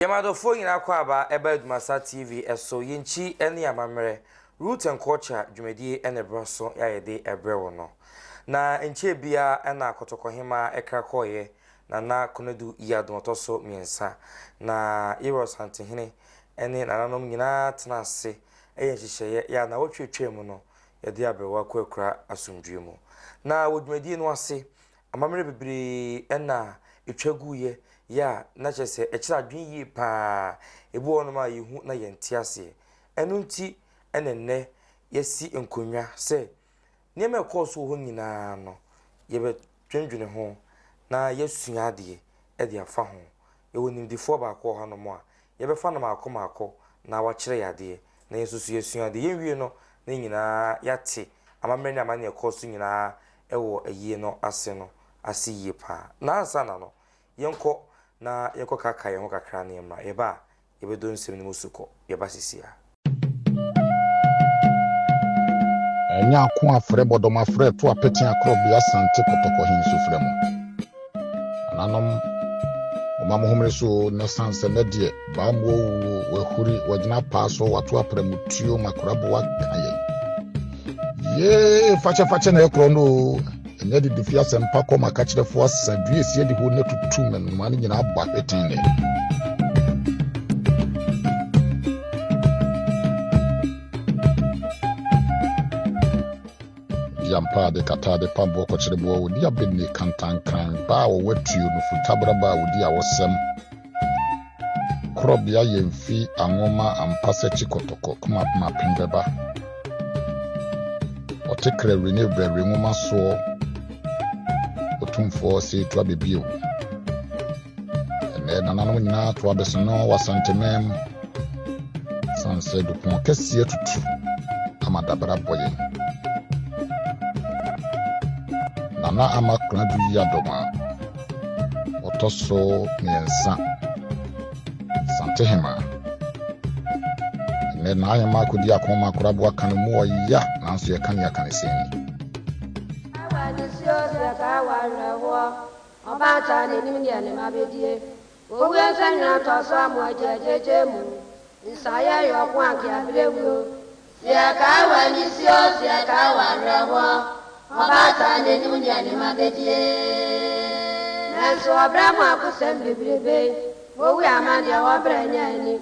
Yamado phone na kwa ba ADUMASA TV eso yinchi ene amamre root and culture dwumadi ene broso yayede ebrewo no na enche bia ena akotokohema ekrakoye na konedu iyadotoso miensa na Asantehene ene nananom nyina tenase ehyehyeye ya na wotwetwemu no yede abrewa kwakura asumdwemu na wodwumadi no ase amamre bebre ena etwaguye ya na chese echira dwen yi pa ebu ono ma yehu na yenti ase enu nti enenne yesi enkonwa se niam ekoso ho nyina no yebe dwendwene ho na yesua ade e de afa ho yewo nimdifo ba ko ho no mo a yebe fa no maako na wa kire yade na yesusu yesua ade yenwie no na nyina yate amamre ni amane ekoso nyina ewo ayie no ase no ase yie pa na ansa na no yenko na yeko kaka ye kakra na yema yeba yebedo nsem ni musuko yeba sisia enya ko afre bodom afre to apeti akrobi asante kotoko hinsu frɛ mo ananom omamo homre so na sanse na de ba mo wahuri wagina paaso wato apramutuo makorabo wakaye ye facha na ekro no enya di difia sempa ko makachirefo asadue esie di ho na tutu men ma nyina abba petene yampa de kata de pambo ko chirebo wodi abenne kantankan ba wo watuo no futabra ba wodi awosem krobia yemfi anwoma ampase chikotoko kuma mapindeba otekre rene bebre nwoma so otumfo se to abebio ene nananom nyina to abesono wasantemem sanse do pon kese tutu amadabra boye nana amakra du yadoma otoso miensa Asantehemaa'S ene na ayama kodi akoma korabo akanu mu ya nanso ye kan ya kan seni Obata ni nimnyane mabedie owe sanya to so amojejeje mu isaye yo kwanki abrewo sia ka wani sio sia ka warewo obata ni nimnyane mabedie nanso abramu akusem bibrebe owe amande obranya ni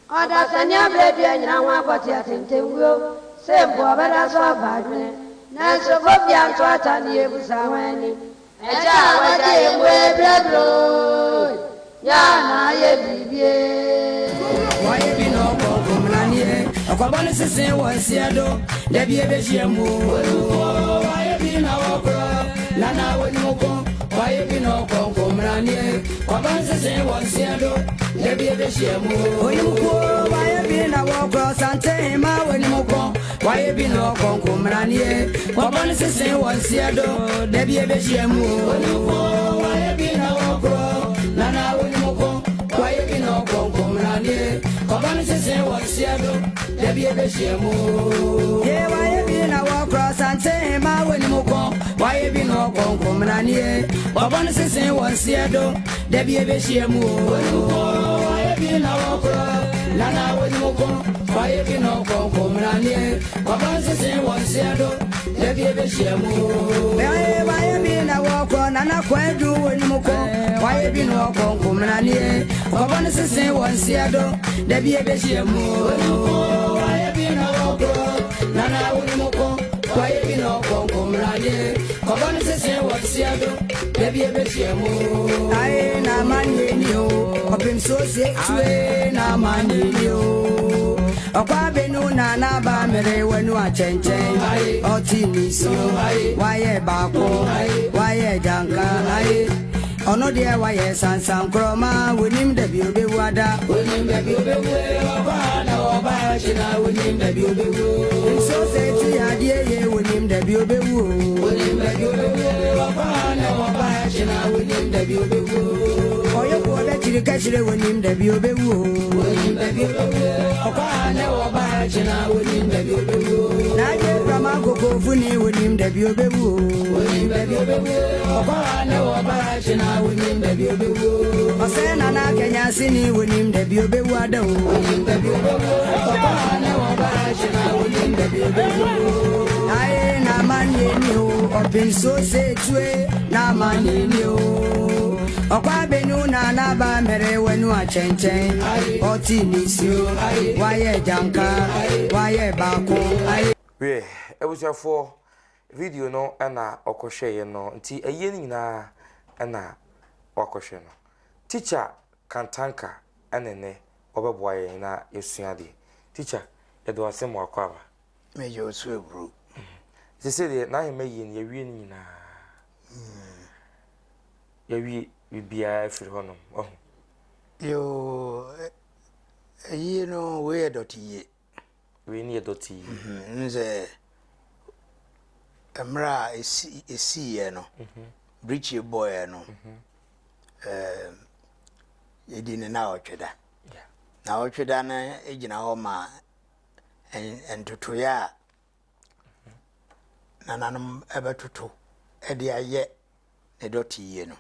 oda sanya bredie nyina ho akoti atentemwo sembo obada so abadwene nanso gobia nto atani ebusa wani eja waje mwe brebro ya na ye bibie waye bino ko kumlanie akobane sese wasiado de biebe jemu waye bino ko la na woni ko waye bino ko kumlanie akobane sese wasiado de biebe jemu oyuko waye bino ko Asantehemaa'S woni ko waye bino ko kumlanie akobane sese wasiado de biebe jemu waye bino ko la na woni ko waye bino ko kumlanie akobane sese wasiado de biebe jemu ye waye bino ko Asantehemaa'S woni ko waye bino ko kumlanie akobane sese wasiado de biebe jemu waye bino ko la na woni ko waye bino ko kumlanie akobane sese wasiado de biebe jemu waye bino ko nana kwadu woni ko waye bino ko kumlanie akobane sese wasiado de biebe jemu waye bino ko nana woni ko waye bino ko kumlanie akobane sese wasiado de biebe jemu ai na manenio opim so se tue na manenio okwa benu na na ba mere wenu achenchen otinisi waye bako waye janka ono de waye sansan kroma wonim da bi obewada wonim da bi obewu oba na oba china wonim da bi obewu so se ti adie ye wonim da bi obewu wonim da bi obewu oba na oba china wonim da bi obewu oyo ko da chiri kachire wonim da bi obewu wonim wonim baby okwa ne wo ba china wonim baby na je brama koko funi wonim baby obewu wonim baby okwa ne wo ba china wonim baby obewu osena na kenya sini wonim baby obewu ada wonim baby okwa ne wo ba china wonim baby obewu ai na manye ni o opin so se tue na manye ni o okwa benu na na ba mere wenu a chenchen oti nisio waye janka waye bako we ebusafo video no na okohwe ye no nti eye nyina na wakohwe no teacher kantanka enene obeboa ye na esuade teacher edo asem akwaba meje osu ebru se de na hema yi ne yewie nyina yewie bibia afiri honom oh yo yi no we doti we ni doti nze emra esi ye no bridge boy no yedine na otweda na otweda na egina ho ma entoto ya nananum ebetoto ede aye ne doti ye no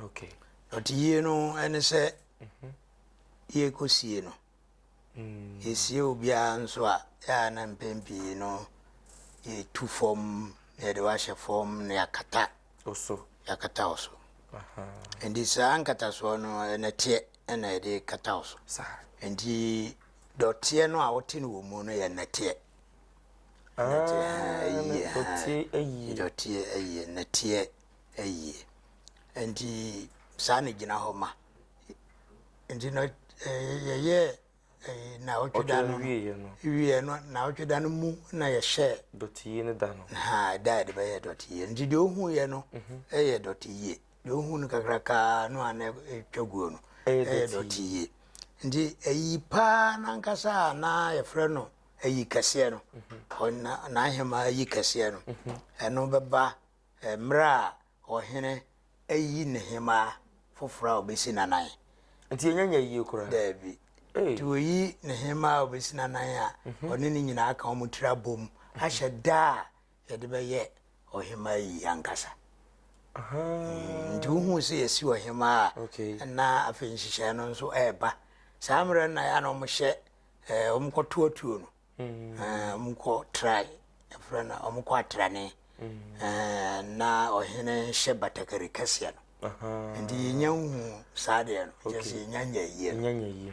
okay doti ye no ene se ye kosie no yesie obia nso a ya na mpempi no ye tu form ye de washe form ne yakata oso oso endi sa ankata so no ene tie ene de kata oso sa endi dotie no a wote no wo mu no ye netie dotie ayi netie ayi endi sa ne gina ho ma endi no ye na otweda no wie no na otweda no mu na ye hye dotie ne da no ha da de be dotie endi de ohu ye no ye dotie de ohu no kakraka no ana twaguo no dotie endi ayi pa na nkasa na ye frɛ no ayi kase no na ahema ayi kase no eno beba mra ohene ayi ne hema fofora obesi nanan nti nyanya yi kura dabi to yi ne hema obesi nanan a one ni nyina aka omutira bom ahye da ye de beye ohema yi ankasa ndu hu se yesi ohema na afenhihye no nso eba samre na ya no mohye omkototuo no omko try frana omko atrane na ohene hye batakari kase no ndi nyanhu sade no jesi nyanya yi no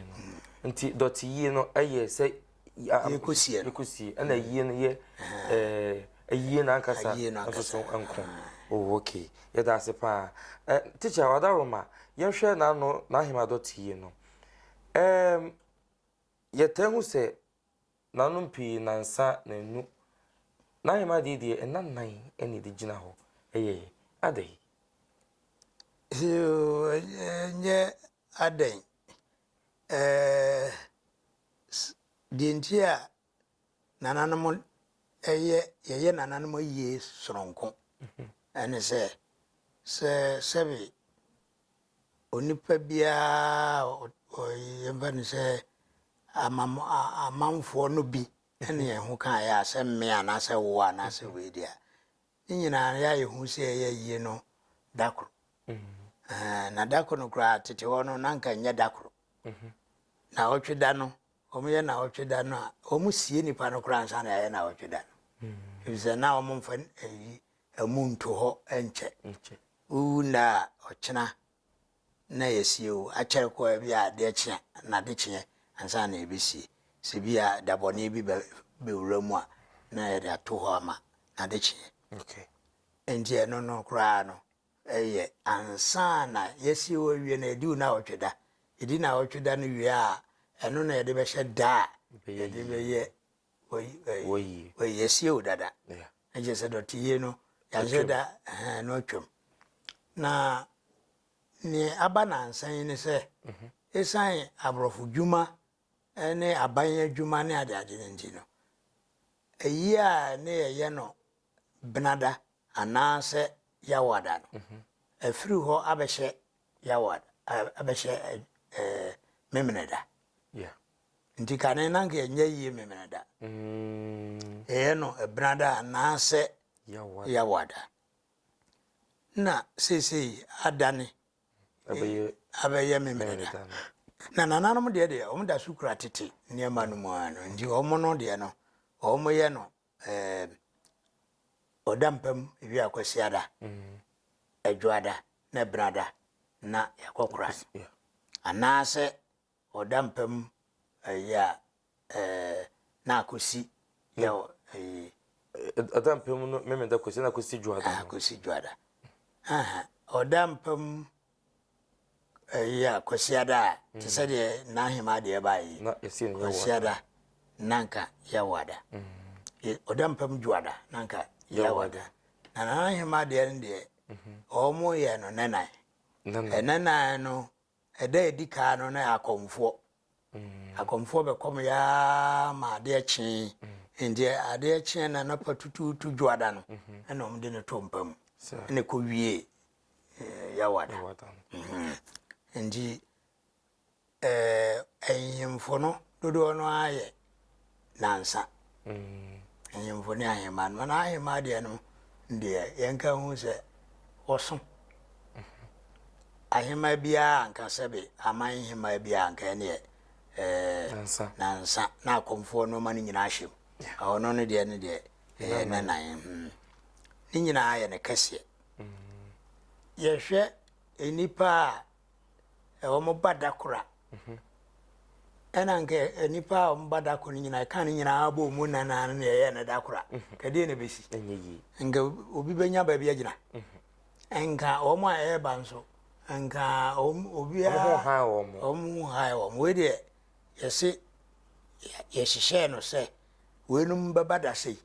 nti doti yi no aye se yekosie ana yi no ye ayi na ankasa nso anko oh okay ye da se pa teacher wadaroma yenhwe na no na hima doti yi no yetehu se nanum pi nansa nanu na hima de enanan eni de gina ho eye adai nye adai dintia nananum ye nananum ye soronko ene se sebi onipa bia yemba ne se amamfo no bi ene ho kan ya se me ana se wo ana se we dia nyina ya ye hu se ye yi no dakro na dakro no kra tete ho no nanka nya dakro na otweda no omuye na otweda no omu sie nipa no kra ansa na ya na otweda no bize na omumfa amuntu ho enche una ochina na yesiu achere ko bia de che na de che ansa na ebisi se bia dabone bi be wuramu a na ye da to ho ama na de che okay enje no kra no eye ansa na yesiu wie na edi na otweda edi na otweda no wie a eno na ye de be hye da ye de be ye oyi yesiu dada enje se dotiye no ya da no twem na ni abana ansan ni se esan abrofu dwuma ene abanya dwuma ne ade nti no eyi a ne ye no benada anase yawada no afiri ho abehye yawada abehye memeneda nti kane na nke enye yi memenada no ebrada na se ya wada na sisi adane abeye memenada na nananom de omda sukura tete niema no mu ano ndi omo no de no omo ye no odampam ebi akwasiada adwada na brada na yakokura anase odampam ya na akosi ya odampam no memenda kosi na kosi dwada akosi dwada odampam ya akwasiada te se de na hima de bayi na yesi ne akwasiada nanka ya wada odampam dwada nanka ya wada na hima de nde omo ye no nenai nenai no eda edika no na akomfo akomfo be kom ya ma de chi inde ade chi na na patutu dwada no na omde ne tompam ne ko wie ya wada ndi ehimfo no dodo no aye nansa ehimfo ne ahima no na ahima de no nde yenka hu se oso ahima bia anka sebe aman hima bia anka ne nansa na komfo no mani nyina ahyem ono no de ne de na nan ni nyina aye ne kase yehwe enipa omo badakura enanke enipa omo badakura nyina kan nyina abo mu nana ne ye ne dakura kade ne besi enyeyi nga obi benya ba bia gina enka omo aye banso enka obi a omo ha omo we de yesi yehihye no se wenum babada sei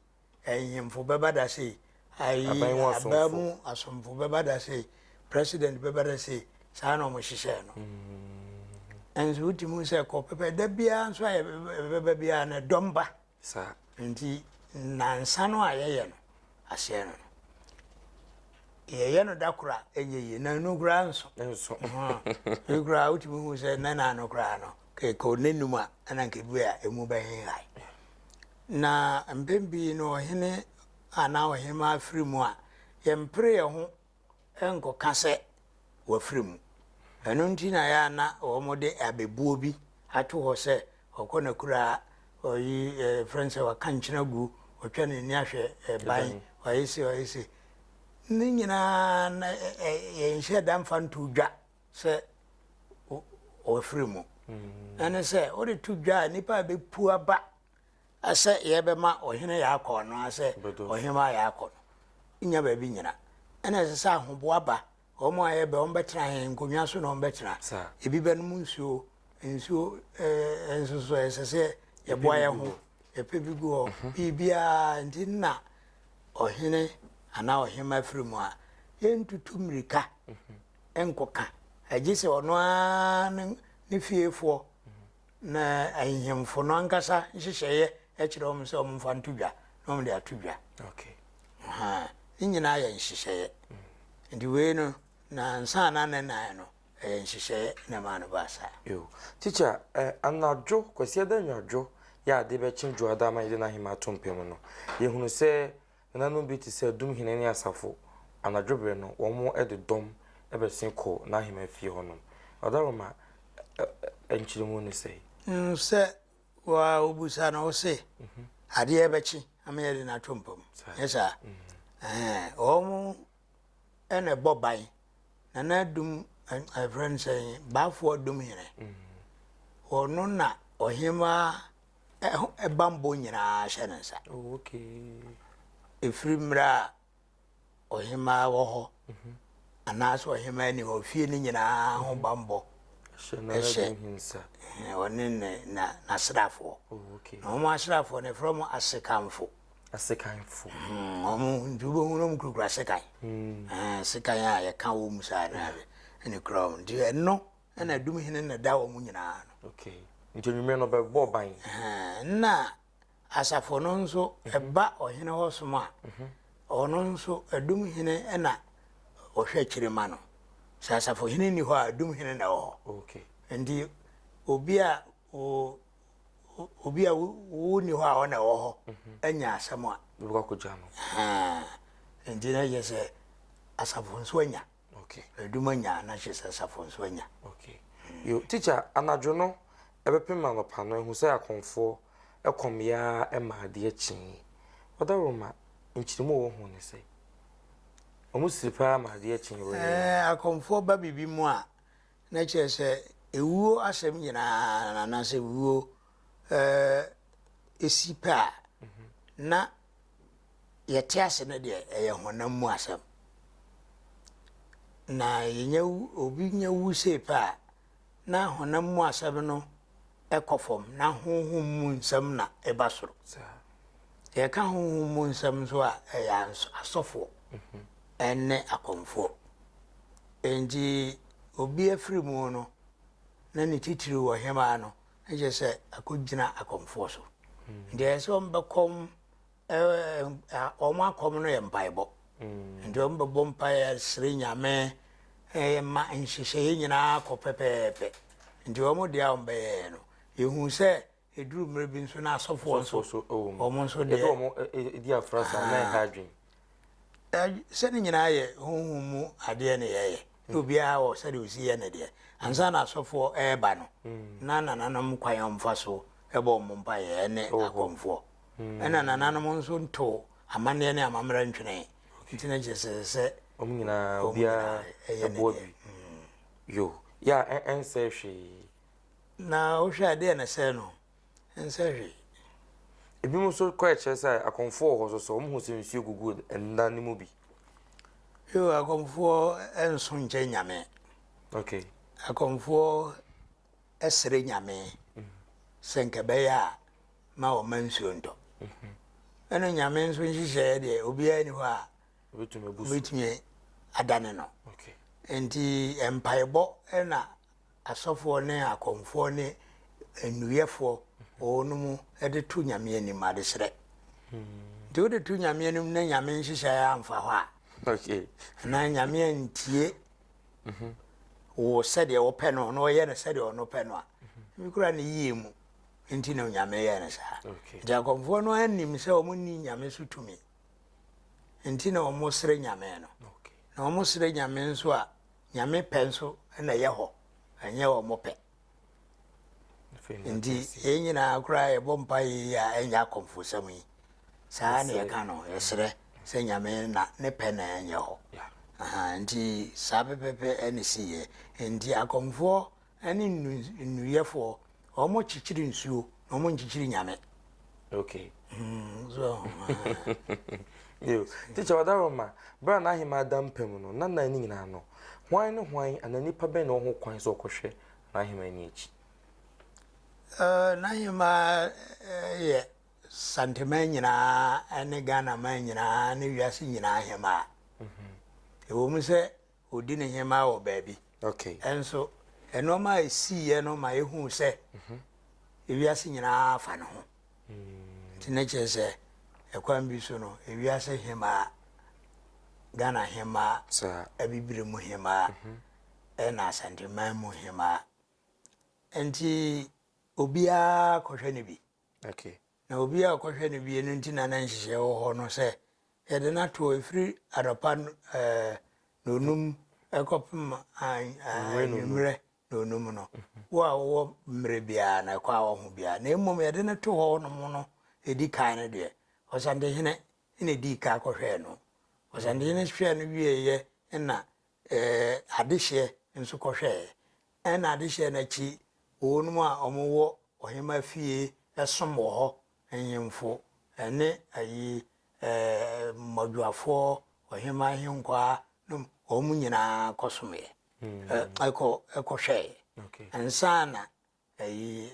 enyimfo babada sei ayi abamu asomfo babada sei president babada sei sana mo hihye no enzo utimu se ko pepe da bia nso aye bebe bia na domba sa nti nansa no ayeye no ahye no yeye no dakura enyeye na no kura nso kura utimu hu se na no kura no ke ko nenuma ana nke bua emu ba hin hai na mbembi no hene ana ohema afrimu a yempre ye ho enko kase wa afrimu enu nti na ya na omode abebuo bi ato ho se okona kura oyi friends wa kanchina gu otwa ne ni ahwe ban oyisi ni nyina na ye nhye damfa nto dwa se o afrimu ene se o de to dwa nipa be pu aba ase ye be ma ohene ya akọ no ase ohema ya akọ no nya ba bi nyina ene se sa hobo aba omo aye be on betra hen konwa so no on betra ebi be no nsuo ensuso ese ye boye ho e pe bi go bibia ntinna ohene ana ohema frimu a yentutu mrika enkoka agise ono a ne fiefo na ahemfo no ankasa hyehyeye ekire om se om fa ntudwa no om de atudwa okay nyina ya hyehyeye ndi we no na nsa na no hyehyeye na ma no basa yo teacher anadwo kwasi da nwadwo ya de be chin dwo da ma ide na hima tompem no ye hunu se nanu bi ti se dum hene ne asafo anadwo bre no wo mo ededom ebe sin ko na hima fie hono odaroma enchirimu ni sei se wa obusa na o se ade ebechi amere na tompom yesa omu ene bobai na dum a friend say bafo dum hire ono na ohima bambo nyina hyenensa okay efrimra ohima wo ho anaso ohima ni ofie ni nyina ho bambo hinsa one na srafo okay no ma srafo ne from asekanfo omu ndubo hunom kukura sekai sekai a ye ka wo musa na ene crown di eno na dum hene na da wo mu nyina no okay ntonwume no be bo ban na asafo no nso eba ohene hosoma ono nso adum hene na ohwe kirima no asafo hene ni ho adum hene na ho okay ndi obi a obi a wo ni ho a ona wo ho anya asɛm a Buka kujano. nti na je se asafo nso anya Okay. adumanya na je se asafo nso anya. Okay. Yo teacher anadwo no ebepema no pa no ehu sɛ akonfo ekom ya ema de akyin. Odaroma nkyirimo wo hu ne sɛ. Omu siripa ma de akyin wo. Akonfo ba bibi mu a na che se ewuo asɛm nyina na se wuo esipa na yɛte ase no de ɛyɛ honam mu asɛm na yenya obi nya wu sepa na honam mu asɛm no ɛkɔfom na honhom mu nsɛm na ɛba soro yɛka honhom mu nsɛm so a ɛyɛ asɔfo ɛne akonfo enji obi afiri mu no na ne titiri wɔ hema no ɛgye sɛ akɔgyina akonfo so nti ɛsɛ ɔmbɛkɔm ɔmo akɔm no yɛ mpaebɔ nti ɔmbɛbɔ mpaeɛ sere nyame ma nhyehyɛeɛ nyinaa kɔ pɛpɛɛpɛ nti ɔmo deɛ a ɔmbɛyɛ no yɛhu sɛ ɛduru mmerɛ bi nso na asɔfoɔ nso ɔmo nso deɛ ɔmo di afrasa na hadwin sɛ ne nyinaa yɛ honhom mu adeɛ ne yɛyɛ obiara wɔ sɛ de osi yɛ ne deɛ ansa na asɔfoɔ ɛɛba no na nananom kwan ɔmfa so ɛbɔ ɔmo mpaeɛ ne akɔmfoɔ ɛna nananom nso nto amanneɛ ne amammerɛ ntwene nti na gye sɛ ɔmo nyinaa obiara ɛbɔ bi yo ya ɛnsɛ hwee na wohwɛ adeɛ ne sɛ no ɛnsɛ hwee ebi mo so kɔ ɛkyerɛ sɛ akɔmfoɔ wɔ hɔ so ɔmo hu sɛ nsuo gugu ɛnda ne mu bi yo akɔmfoɔ ɛnso nkyɛ nyame okay akɔmfoɔ ɛsere nyame sɛ nkɛ bɛyɛ a ma ɔma nsuo ntɔ ɛno nyame nso nhyehyɛeɛ deɛ obiara ni hɔ a obɛtumi adane no okay nti mpaebɔ ɛna asɔfoɔ ne akɔmfoɔ ne nnuyɛfoɔ ɔno mu ɛde to nyame anim ade serɛ nti wode to nyame anim na nyame nhyehyɛeɛ amfa hɔ a okay na nyame antie wo sɛdeɛ wɔpɛ no na ɔyɛ no sɛdeɛ ɔno pɛ no a bi kora ne yie mu nti na nyame yɛ no saa nti akɔmfoɔ no anim sɛ ɔmo ni nyame so tumi nti na ɔmo sere nyame no na ɔmo sere nyame nso a nyame pɛ nso na yɛ hɔ ɛnyɛ ɔmo pɛ nti yɛn nyinaa koraa yɛbɔ mpa yi a ɛnyɛ akɔmfo sɛm yi saa na yɛka no yɛserɛ sɛ nyame na ne pɛ na ɛnyɛ hɔ nti saa pɛpɛpɛ ɛne siyɛ nti akɔmfoɔ ɛne nnuyɛfoɔ ɔmo kyekyere nsuo na ɔmo nkyekyere nyame okay so yo teacher wadaroma bra na ahema adam pem no na na ni nyina no hwan ne hwan ananipa bɛn na ɔho kwan so ɔkɔhwɛ na ahema ni akyi na ahema yɛ Asantehemaa'S nyinaa ɛne Ghana man nyinaa ne wiase nyinaa ahema ɛwɔ mu sɛ odi ne hema wɔ baabi okay ɛnso ɛnɔma a ɛsiiɛ no ma ɛhu sɛ ewiase nyinaa fa ne ho nti ne kyerɛ sɛ ɛkwan bi so no ewiase hema Ghana hema abibire mu hema ɛna Asantehemaa'S mu hema nti obiara kɔhwɛ ne bi okay na obiara kɔhwɛ ne bi no nti na nhyehyɛ wɔ hɔ no sɛ yɛde na to efiri adapa no num ɛkɔpem anwummerɛ na onum no wo a wɔwɔ mmerɛ biara na ɛkɔ a wɔho biara na mmom yɛde no to hɔ nom no ɛdi kan no deɛ Ɔsantehene na ɛdi ka kɔhwɛɛ no Ɔsantehene hwɛɛ no wieeɛ na adehyeɛ nso kɔhwɛɛ ɛna adehyeɛ no akyi wɔnom a ɔmowɔ ɔhema fie ɛsom wɔ hɔ ahemfo ɛne ayi mmɔdwoafoɔ ɔhema ahenkwaa no ɔmo nyinaa kɔsomɛ ɛkɔhwɛɛ ansa na ayi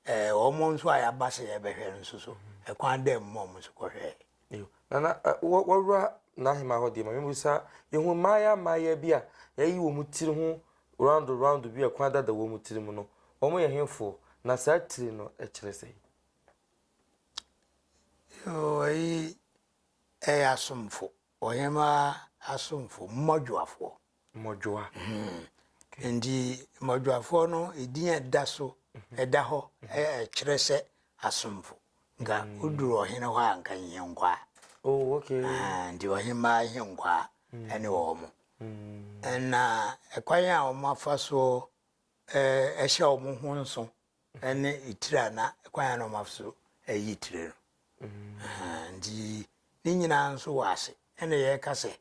ɔmo nso a yɛaba sɛ yɛbɛhwɛ nso so ɛkwan dɛ mmɔ ɔmo nso kɔhwɛɛ nana wɔwura na ahema hɔ deɛ ma memusa yɛhu maaya bi a yɛyi wɔ mu tiri ho round bi a kwan dada wɔ mu tiri mu no ɔmo yɛ hemfo na saa tiri no ɛkyerɛ sɛ ayi ɛyɛ asomfo ɔhema asomfo mmɔdwoafoɔ mmɔdwoa nti mmɔdwoafoɔ no ɛdin ɛda so ɛda hɔ ɛkyerɛ sɛ asomfo nga uduru ohene ho anka nyenkwa oh okay ndi ohema henkwa ene wo mo na ekwan a wo mafa so ehye wo ho nso ene itira na ekwan na wo mafa so eyitire ndi ni nyina nso wase ene ye kase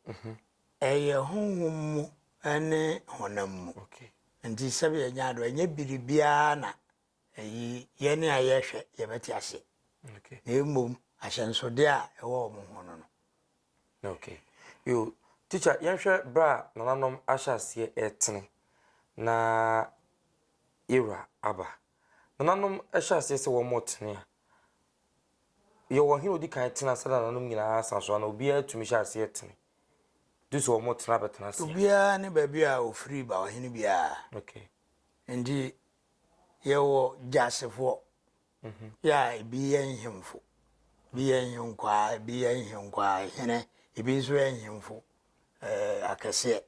eye honhom ene honam okay ndi sebe ye nyaado enye biribia na ye ne ayehwe ye beti ase okay na emom ahyensode a ewo mo hono no okay yo teacher yenhwe bra nananom ahyase etene na era aba nananom ahyase se wo motene a yo wo hino di kan tena sada nananom nyina asanso na obi atumi hyase etene dus wo motena betena se obia ne baby a ofri ba ohene bia okay ndi yewo jasefo ya ebi yenhemfo bi yenhemkwa bi yenhemkwa hene ebi nso yenhemfo akase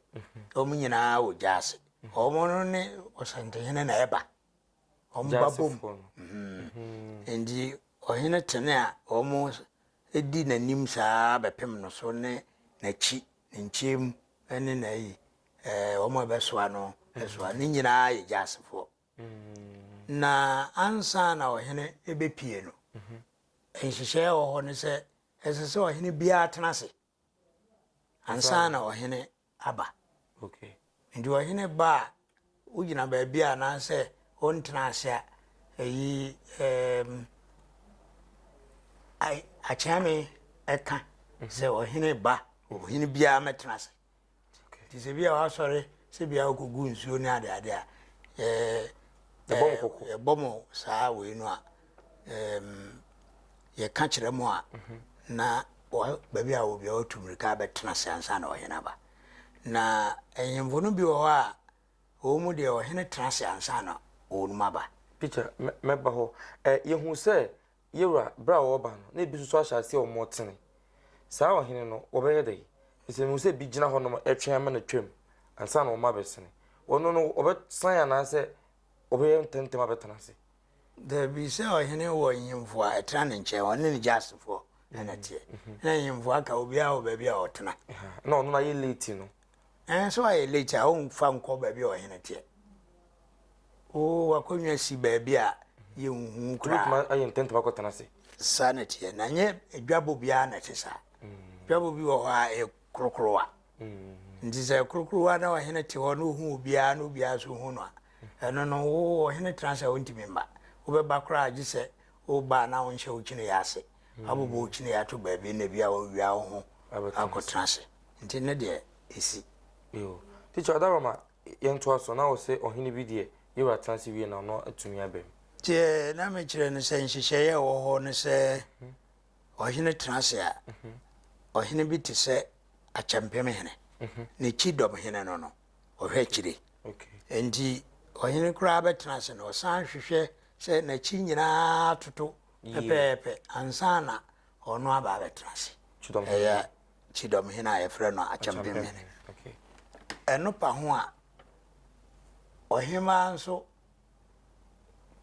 omunyina wo jase omono ne Asantehene na eba ombabom ndi ohene tene a omo edi nanim saa bepem no so ne nachi nchim ene na yi omo besoa no besoa ni nyina ye jasefo na ansa na ohene ebepie no enhyehyɛ wɔ hɔ ne sɛ ɛsɛ ohene bia tenase ansa na ohene aba okay ndi ohene ba ugina ba bia na sɛ on tenase a eyi achame eka sɛ ohene ba ohene bia metenase ti sɛ bia wa sɔre sɛ bia okogu nsuo ne ade ade a bomo saa we no a ye ka kire mo a na ba bia wo bia otumrika betenase ansa na ohene ba na enyimvo no bi wo a o mu de ohene tenase ansa na onuma ba picture meba ho yehu se yewra bra wo ba no na ebi so ahyase o motene saa ohene no obeye dey ese mu se bi gina ho no etwen ma na twam ansa na o ma besene ono no obesan ya na se obeye ntentem abetenase da bi se ohene wo nyimfo a etra ne nche one ne jasefo na tie na nyimfo aka obi a ba bia otena na ono na ye late no so aye late a on fa nko ba bia ohene tie o wakonwa si ba bia ye hu kra ma aye ntentem akotenase sanity na nye edwabo bia na tesa dwabo bi wo ha e krokrowa ndi se krokrowa na ohene tie ho no hu bia no bia so hu no eno no wo ohene transfer wontimi mba wo be bakra agise wo ba na wo nhye wo kine yase abobo wo kine ya to ba bi na bia wo wia wo ho akotrase nti ne de esi yo teacher adaroma yento aso na wo se ohene bi de yewra transfer wie na no atumi abem tie na me kire ne se nhyehyeye wo ho ne se ohene transfer a ohene bi te se achampem hene ne chidom hene no no ohwe kire okay nti ohene kura betenase no san hwehwe se na chi nyina toto pepepe ansana ono aba betenase chidom hena ye frɛ no achampem hene okay eno pa ho a ohema nso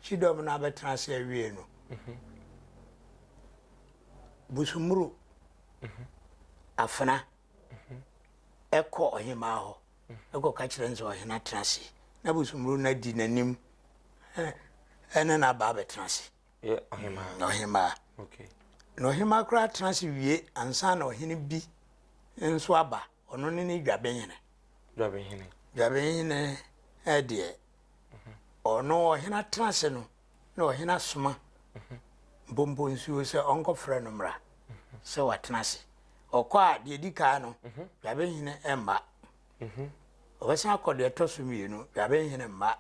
chidom na betenase awie no busumuru afana eko ohema ho eko ka kire nso ohena tenase na busumuru na di nanim ene na ba betenase ohema okay no ohema kra tenase wie ansa na ohene bi nso aba ono ne dwabenhene ede ono ohena tenase no na ohena soma bombo nsuo se onko frɛ no mra se watenase okwa de dika no dwabenhene emba obesa akode etoso mienu dwabenhene mma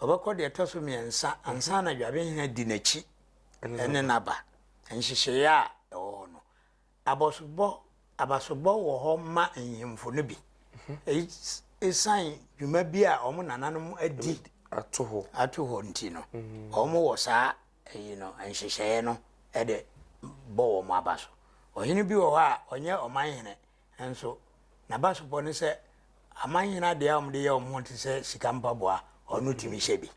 obekode etoso miensa ansa na dwabenhene di nachi ene naba enhyehye a ewo no abasobɔ wo ho ma enyimfo no bi esan dwuma bi a omo nananom adi ato ho nti no omo wo saa enhyehye no ede bo wo ma abaso ohene bi wo ha onye omanhene enso na basobɔ ne se amanyina de am de yom ho te se sika mpaboa onu timi hye bi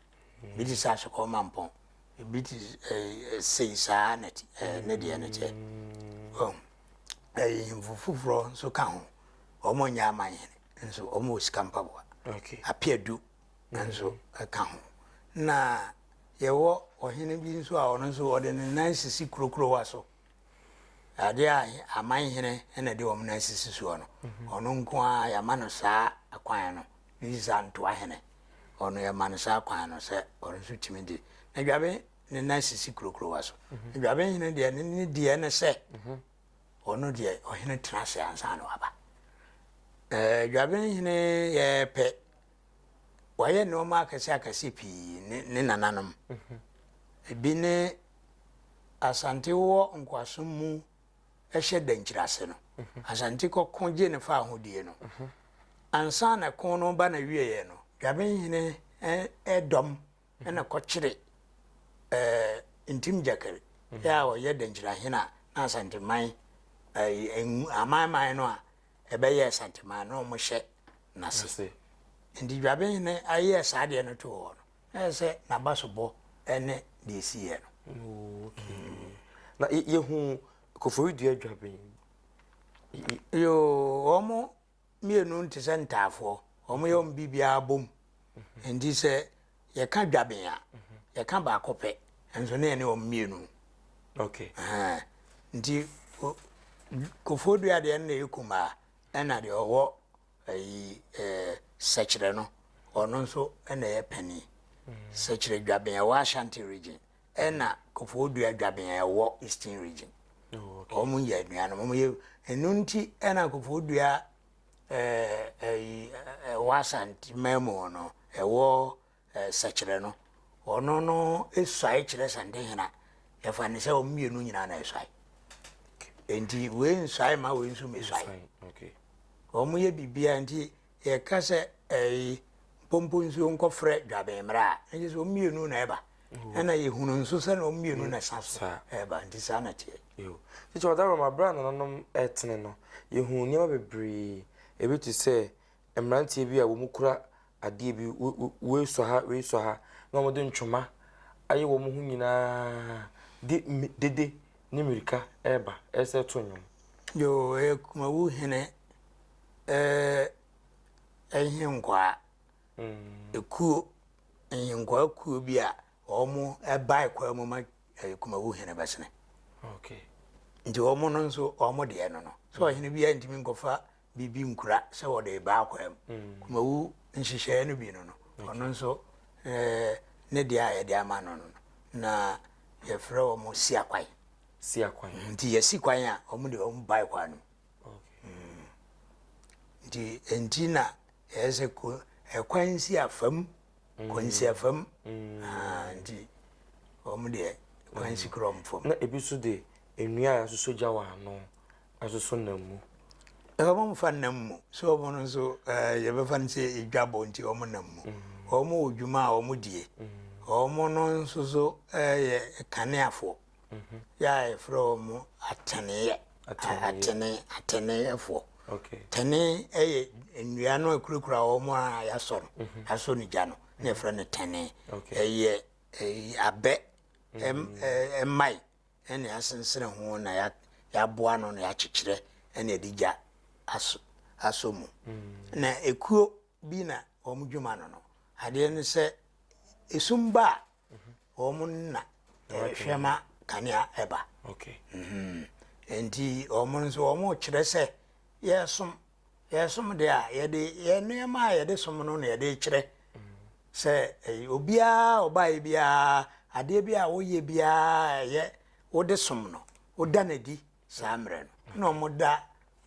di sa so ko mampon a bit say sanity, ne dear nature. Oh, a fufro so count, or monya mine, and so almost campable. Okay. Appear do, and so account. Na ye walk or him being so on so or the nice secret crowasso. Adia, a mine hene, and a dom nice suono. Or nunqua, a man of sa, a quino, this aunt to a hene. Or no manasa quino, sir, or such me. And grabbing the nice secret crowasso. And grabbing in the end, the end, say, or no dear, or hene trash and son of grabbing in a pet. Why no market I can see Ninanum? Bine Asante war on Quasumu, a shed dangerous. Asante conjene far who dear no. And son a corner banner year no. Grabbing in a dom and a cochery in Tim Jacker. Ya or yet dangerous hina, Asante mine a my minor, a bayer Santima, no more shed, Nasi. And the Rabin, I yes, I didn't to all. I say, Nabasabo, and the sea. Okay. Now, you who go for dear Jabbing. You almost me noon to send for, or my own BBR boom. And this say, you can't grab me, you can't back up it, and so near no me. Okay. The go for the end of Yukuma, and at your walk such no or no so and a penny. Such a grabbing a Ashanti region, and na Kofu do a grabbing a walk eastern region. Oh, okay. Omuya, and nunti and a Kofu do a Wasanti memo no a war such no or no is sightless and dehana if I say me union and I say. And he wins Simon wins to me. Okay. Omuya be behind a cassa a pompons uncle Fred Gabemra, and is omunu never. And I who Susan omunu sasa ever insanity. You. It's what I my brand and etneno. You who never be bree. Able to say, a man TV a wumukura a debi we saw her, no more than chuma. Are you woman who did Nimirika eba, as a tonium. Yo, a kumawu hene, him qua a coup, and him qua could be almost a bike where my kumawu hene basine. Okay. Into almost so almost the no. So I be intimate go far, be beam crack, so they back him. Kumawu and she share no be no. Or non so, Nedia, dear man, na your fro almost see a quite. See a coin. Tia see quite almost buy one. Okay. The Entina as a quincy of femme, quincy of femme, and the Omde quincy crom for Na episode a new as so jawa no as a son no mu. a woman fan them so one so you ever fancy a job on the omonum. Omo Juma or Mudie, or monon so a canea for. Ya from Atene for. Okay. Tene and we are no crukra or more I saw Jano, near friend Tene. Okay. A bet a mite, and the essence and one I ya buan on the achichre and a dija asumu. Na a cool bina or mujumano. I didn't say a sumba or munna, shema kanya eba. Okay. And he almost say. Yes, some there, ye near my, there's someone on a day chere. Say, Obia, or by bia, a debia, o ye bia, ye, or the somno, or danedy, Samren, no more da,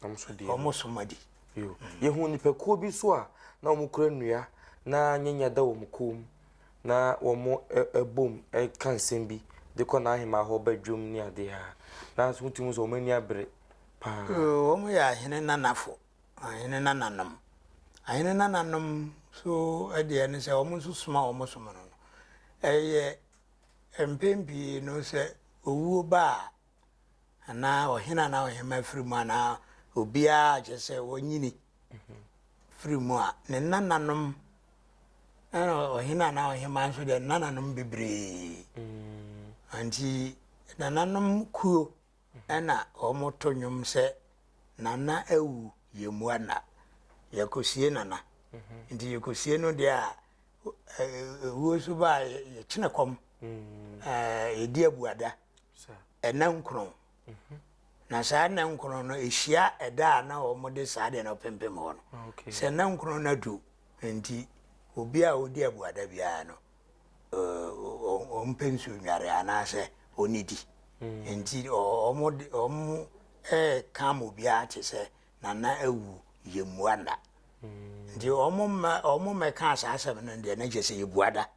I'm so dear. almost somebody. You. You who nip a cobi swa, no mucrenia, na nyanya da mukum, na or more a boom, a cansimbi, the corner him a whole bedroom near there. That's what you was so many a break. Oh, we are in a nanafo, in a nananum. I in a nananum, so at the end, say almost small, almost a man. A pimpi no say, oh, ba. And now, hina now, him a free man now, who be just say, one yini free more, nananum. ana ohina na ohima nso de nananom bebre anti nananom kuo ana omoto nwom se nana ewu yemuana yakosie nana nti yakosie no de a wo so ba ye kyenekom edi abuada enankron na saa nankron no ehia eda na omode saa de no pempem ho no se nankron na du nti obi a odi abuada bia no ompensu nware anase onidi nti omo kam obi a tese nana ewu yemuana nti omo meka asasem no de na jese yebuada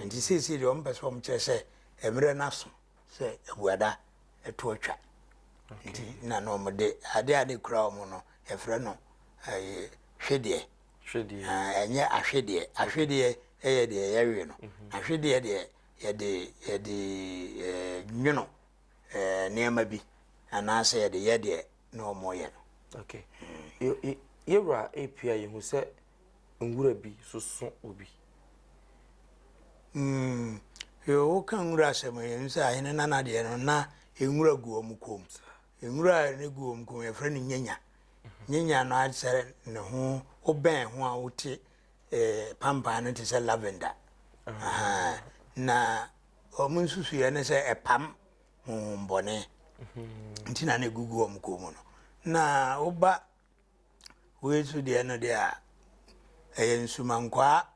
nti sisi de ompese omkyese emre naso se ebuada etotwa nti na no omde ade kura omo no efre no hwede enye ahwede eye de yewe no ahwede de yede nwuno neema bi anase yede no omoye no okay yewra apia yehu se nwura bi soso obi yo kan nwura asem yen se ahene nana de no na enwura gu omukom enwura ne gu omukom efre ne nyanya no asere ne ho oben ho a wote pampa no te se lavender na omunsusu ye ne se epam mbone ntina ne gugu omukom no na oba wesu de no de a ensumankwa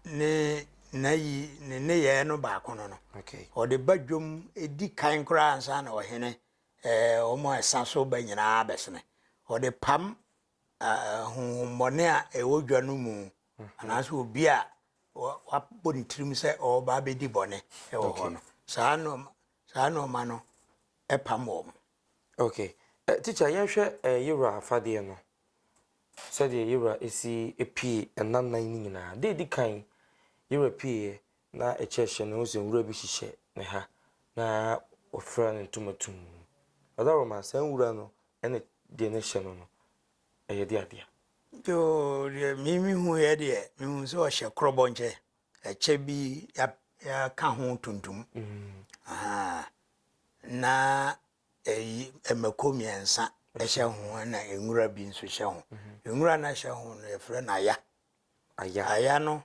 ne ye no ba kono no okay o de badwom edi kan kra ansa na ohene omo esaso ba nyina abesene o de pam mbone a ewodwa no mu anaso obi a wapo ni tirim se o ba be di bone e wo ho no saa no ma no epam wo okay teacher yenhwe yewra afade no said yewra esi epi enanan ni nyina de kan yewra pie na echehye no so nwura bi hihye ne ha na ofra ne ntomatum adawo ma san wura no ene de ne hye no eye de ade yo mimi hu ye de mi so hye krobonche eche bi ya ka ho tuntum na emakomiensa ehye ho na enwura bi nso hye ho enwura na hye ho no efre na aya no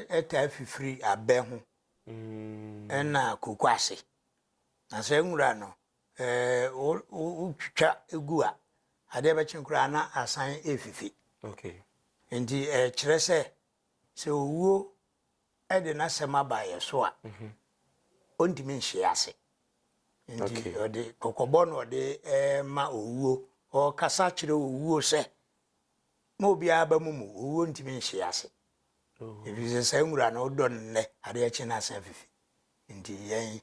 eta fifiri abe ho na kokwase na se enwura no utwa egu a ade be chinkura na asan efifi okay nti kire se owuo de na sema ba ye so a ondimi nhye ase nti ode kokobo no ode ma owuo o kasa kire owuo se ma obi aba mumu owuo ntimi nhye ase ebi se nwura na odon ne ade echi na asan fifi nti yen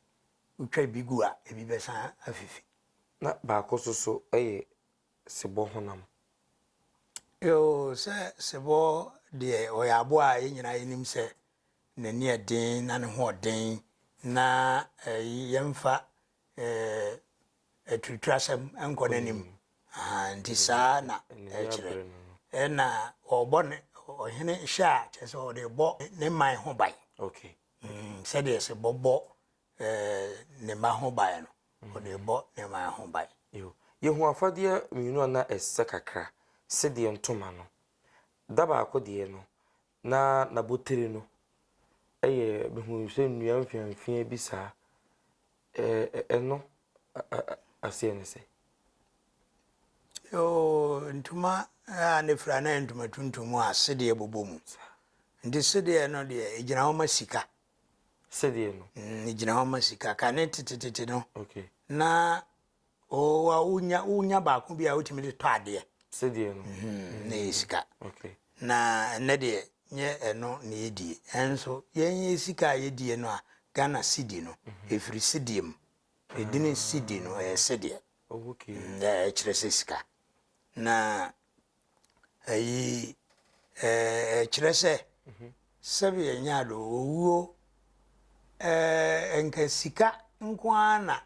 utwa bigu a ebi be san afifi na ba kososo sebo honam yo sebo de oyabo a yenyina yenim se nani eden na ne ho den na yemfa etutrasem enkonanim nti saa na ekire na obone ohene sha chese ode bo ne man ho bai okay se de se bobo ne ma ho bai no ode bo ne man ho bai yo yehu afade minu na esse kakra se de ntoma no daba akode no na botire no behu se nnuam fiamfia bi saa eno asie ne se yo ntuma ne fra na ntuma tuntumu a se de bobomu ndi se de no de ejina ho masika se de no ejina ho masika ka ne tititi no okay na o wa unya ba ko bia otimi de to ade se de no na esika okay na ne de nye eno na edi enso yenye sika yedi no a Ghana cedi no efiri cediem edini cedi no cedi okay na kire sika na ayi kire se sabi yenya do owuo enka sika nkwana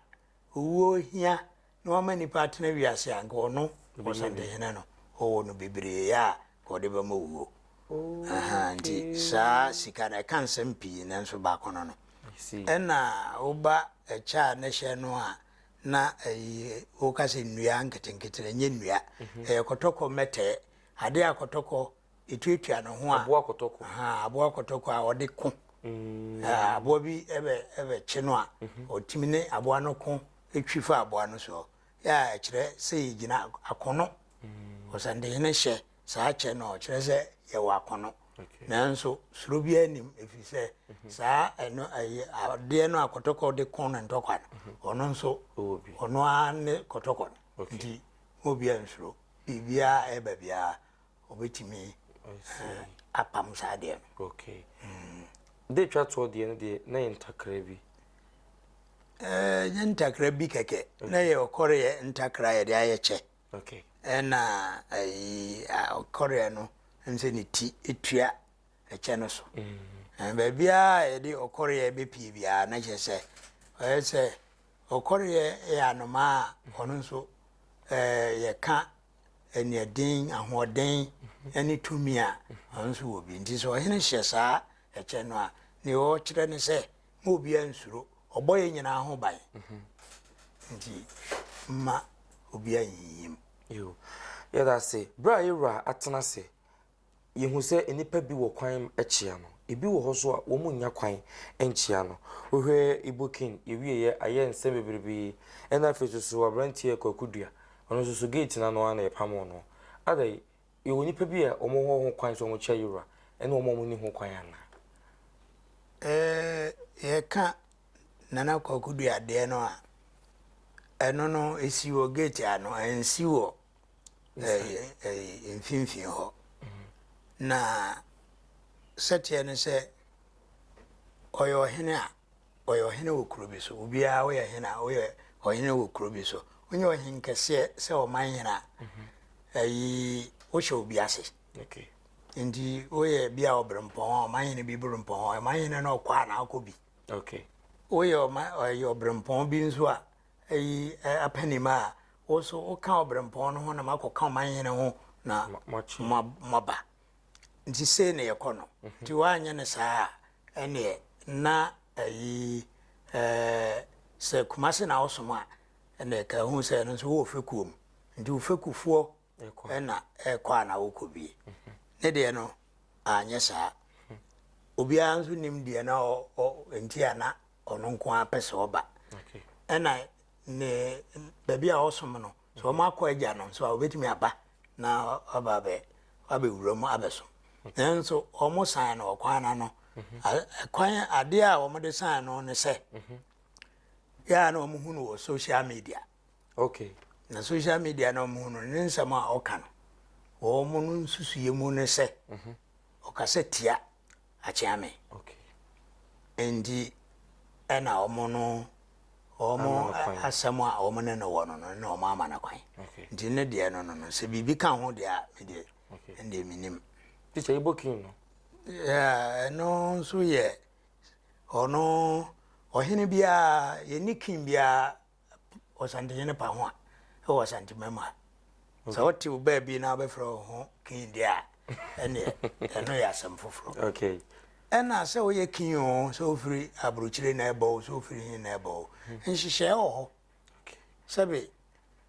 owuo hia na wama ni partner wiase anka ono osande hena no owo no bebre ya ko de ba ma owuo nti saa sika na kan sempi na nso ba kono no ena oba echa na hye no a na o ka se nnua nketenkete nye nnua kotoko mete ade akotoko etuatua no ho a abo akotoko a ode ko abo bi ebe che no a otimi ne abo no ko etwifa abo no so ya kire se gina akono osande ne hye saa che no kire se ye wa akono nanso suro bi anim efise saa eno ade no akotoko de ko no ntokwa ono nso ono ane kotoko nti obi ansuro bibia eba bia obetimi apam saa de okay de twa to de no de na yentakra bi yentakra bi keke na ye okore ntakra ye de ayeche okay na okore no nse ni ti etua eche no so ba bia ye de okore ye be pi bia na che se okore ye anoma ono nso ye ka eniadin ahoden eni tumia anso obi nti so hene hye saa eche no a ne o kire ne se mo obi ansuro oboye nyina ho ban nti ma obi anyim yo ya da se bra yura atena se yehu se enipa bi wo kwan echia no ebi wo hoso a wo munya kwan enchia no ohwe ibukin yewiye aye nse bebrebe ena fesusu abrantie kwakudua ono so gate na no ana epamo no adai yo nipa bi a omo ho kwan so mo chia yura ena omo mo ni ho kwan ana ye ka nana kwakudua de no a eno no esiwo gate ano ensiwo mfimfin ho na setie ne se oyo hene a oyo hene wo kurobi so obi a oyo hene a oyo hene wo kurobi so onye ohin kese se o man hene o hye obi ase okay ndi oye bia obrempon o man hene bi brempon o man hene no kwa na akobi okay oye oyo brempon bi nso a apanima also o ka obrempon no ho na makoka man hene ho na maba nti se ne yekono nti wanya ne saa ene na se kumase na osoma ene ka hu se no so wo fekuom nti wo fekufuo ena ekwa na wokobi ne de no anya saa obi anzu nim de na nti ana ono nko apese oba okay ena ne baby a osoma no so ma akọ agya no so obetimi aba na ababe wura abeso enso omo san no kwana no kwan ade a omo de san no ne se ya na omo hu no social media okay na social media na omo hu no ne nsama oka no omo no nsusuye mu ne se okase tia achiame okay endi ena omo no omo asama omo ne no wono no na omo ama na kwan ndi ne de no se bibi kan ho de a me de ende minim teacher ibokin no no so ye ono ohene bia ye nikin bia osante ne pa ho a e osante mema so oti u ba bi na be fro ho kin dia ene eno ya sam foforo okay ena se o ye kin o so free abrochire na ebo so free hin na ebo nhihye ho okay sabe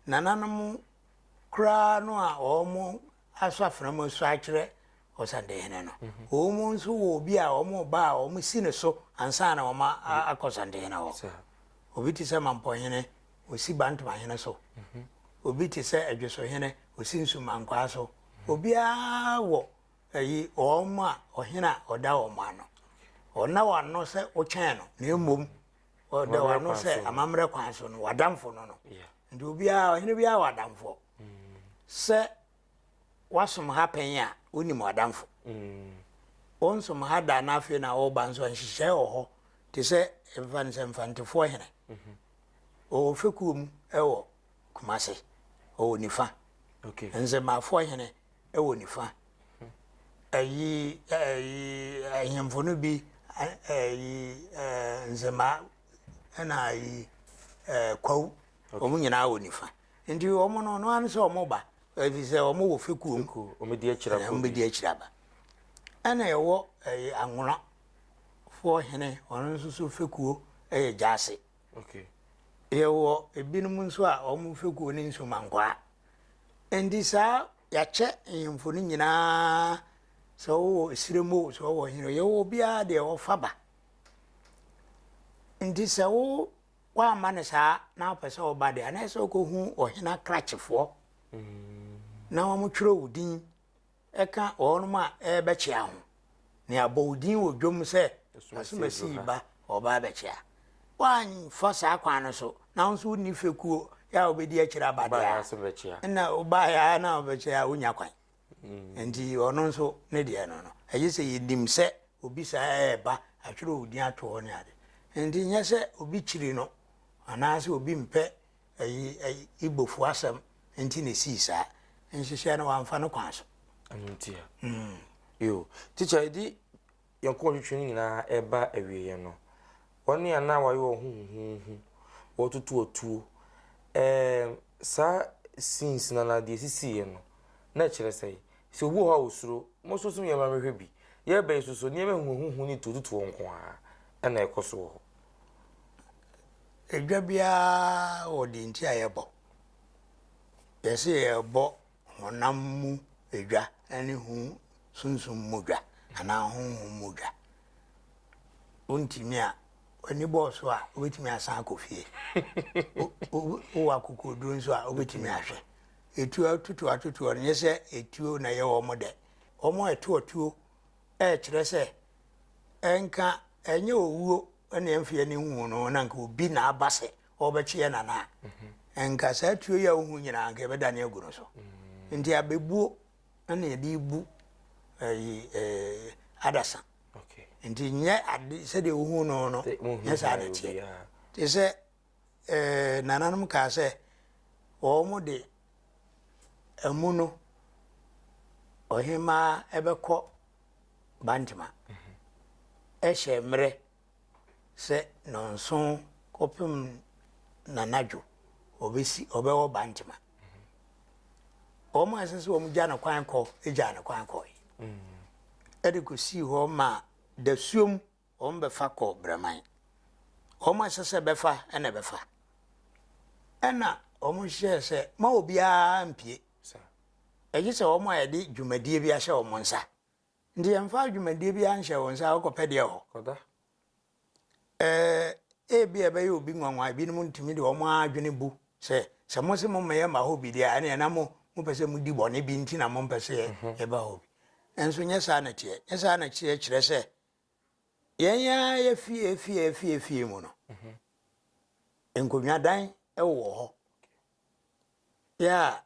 nananom kra no a omo asafra mo so akire osande hene no omo nso wo bi a omo ba a omo si ne so ansa na oma akosande hene ho obi ti se mampo hene osi bantu hene so obi ti se adweso hene osi nsu mankwa so obi a wo ayi omo a ohena oda omo ano ona wano se ochen no na emom oda wano se amamre kwan so no wadamfo no no ndi obi a ohene bi a wadamfo se wasum happen ya oni modamfo onso mahada na afi na oba nso nhihye ho te se mfantefo hene o fekum ewo kumase o nifa okay nze mafo hene ewo nifa ayi ahemfo no bi nze ma na ayi kwaw omo nyina wo nifa ndi omo no no an so omo ba efise omo wo fekum omedi akiraba ana yewo anwona fo hene ono nso so fekuo jase okay yewo ebinum nso a omu fekuo ni nso mankwa endi sa ya che yimfo ni nyina so esiremo so wo hene yewo bia de wo faba endi sa wo wa mane sa na pese oba de ana so ko hu ohena krachefo na wo mtwero wudin eka onuma ebechia ho ne abodin wo dwom se asumasi ba oba bechia wan fosa kwan so na nso ni fekuo ya obedi akira abada na oba ya na obechia unya kwan enti ono nso ne de no ayese yedim se obi sa eba atwero wudin atwo ne ade enti nyese obi chiri no anase obi mpe ibofu asem enti ne sisa nhihye na wamfa no kwan so anuntia yo teacher idi yanko twetwe nyina eba awieye no woni ana wayo hu wotutu otuo sa since na de sisiye no na kire sei se obu ha osuro mo so so yema mehwe bi ye be so niema hu ni tututu wonko a na ekoso ho edwa bia odi nti ayebo yesi yebo honammu edwa ani hu sunsun mudwa ana hu mudwa untimi a ani boso a obetimi asan kofie o akokoduru nso a obetimi ahwe etu atutu nyese etuo na ye wo mode omo etuo kire se enka enye owuo na emfie ni hu no na nka obi na abase obechie na na enka sa tuo ya hu nyina nka be dane aguro so ndi abebuo na edi bu adasa okay ndi nye ade se de hu no nyesa ade tie te se nananum ka se o mu de amuno ohima ebekọ bantima ehye mre se nonso kopim nanadwo obesi obewo bantima omo asese omu jana kwan ko ejana kwan ko ediko si ho ma da suom ombe fa ko braman omo asese befa ene befa ena omo hye se ma obia mpie ejise omo ayede dwumadie bi ahye omo nsa ndi emfa dwumadie bi anhye omo nsa okopede ho koda ebi ebe yo bi nwanwa bi num ntimi de omo adwene bu se mo se mo meye ma ho bi dia ane na mo pese mu di bone bi nti na mo pese e ba ho bi enso nyesa na tie kire se yenya ye fie mu no enkonwa dan e wo ho ya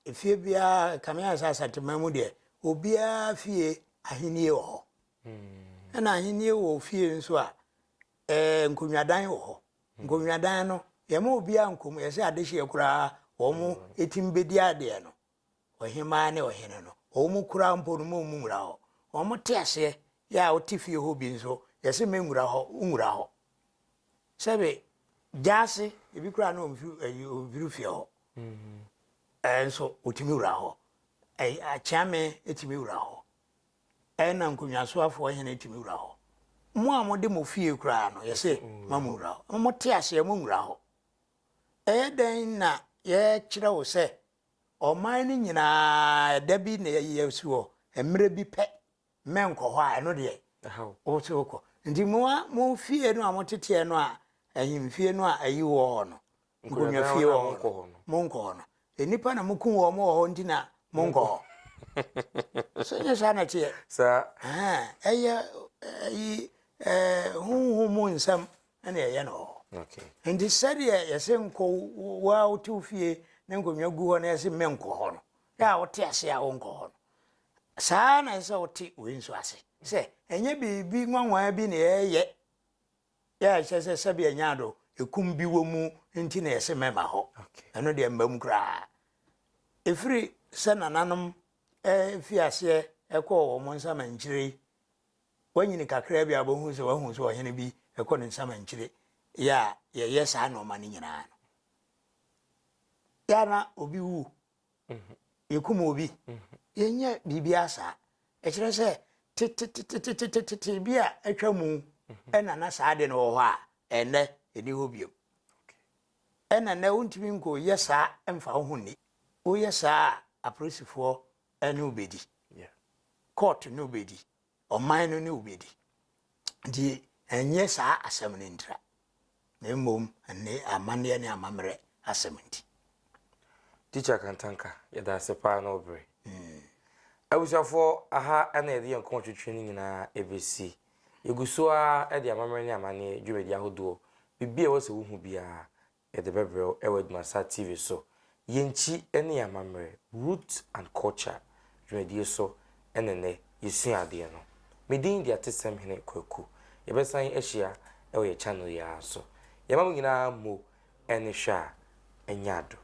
efie bia kamia Asante mamu de obia fie ahenie wo ho na ahenie wo fie nso a nkonwa dan wo ho nkonwa dan no ye ma obia nkom ye se adehye kura wo mu etimbedi ade no ohima ne ohene no wo mu kura mpo no mu nwura ho wo mu te ase ya otifie ho bi nso ye se menwura ho sebe jase ebi kura no oviru fie ho enso otimi wura ho achame etimi wura ho na nkonwa so afo ohene etimi wura ho mo amode mo fie kura no ye se mamura ho mo te ase mo nwura ho den na ye kire wo se oman ni nyina da bi na ye suo emre bi pe menko ho a eno de o se oko ndi mo fie no amotete no a ahimfie no a ayi wo no nkonwa fie wo mo nko no enipa na mukun wo mo ho ndi na mo nko so nyesa na tie sa humu nsam ene ye no okay ndi sade yese nko wa otufie na nkonwa gu ho na yese menko ho no ya wote ase a wonko ho no saa na yese wote wenso ase se enye bibi nwanwa bi na ye ya chese sabe anyado ekum bi wo mu nti na yese mema ho okay eno de mbam kra efiri se nananom fi ase ekọ wo mo nsama nkyire wanyini kakra bi abohu so wahu so ohene bi ekọ ne nsama nkyire ya ye saa na ọma ni nyina no ya na obi wu yekum obi yenye bibia sa ekire se tititititititi bi a atwa mu ɛna na saa de no wɔ hɔ a ɛnɛ ɛni hɔ bio ɛna na wontumi nko yɛ saa ɛmfa ho ho ni woyɛ saa apolisifoɔ ɛne wobɛdi court ne wobɛdi ɔman no ne wobɛdi nti ɛnyɛ saa asɛm no ntira na mmom ɛne amanneɛ ne amammerɛ asɛm nti teacher Kantanka yɛda ase paa na obre abusafo aha ana yɛde yɛn nkɔn twetwe ne nyinaa ebesi yeguso a ɛde amammerɛ ne amane dwumadi ahodoɔ bibia wɔ sɛ wohu bia yɛde bɛbrɛw ɛwɔ ADUMASA TV so yɛnchi ne amammerɛ root and culture dwumadi so ɛnene yɛsua adeɛ no medin de atesɛm hene kwaku yɛbɛsan ahyia ɛwɔ yɛ channel ya so yɛma mo nyinaa mo ɛne hwɛ a ɛnyɛ ado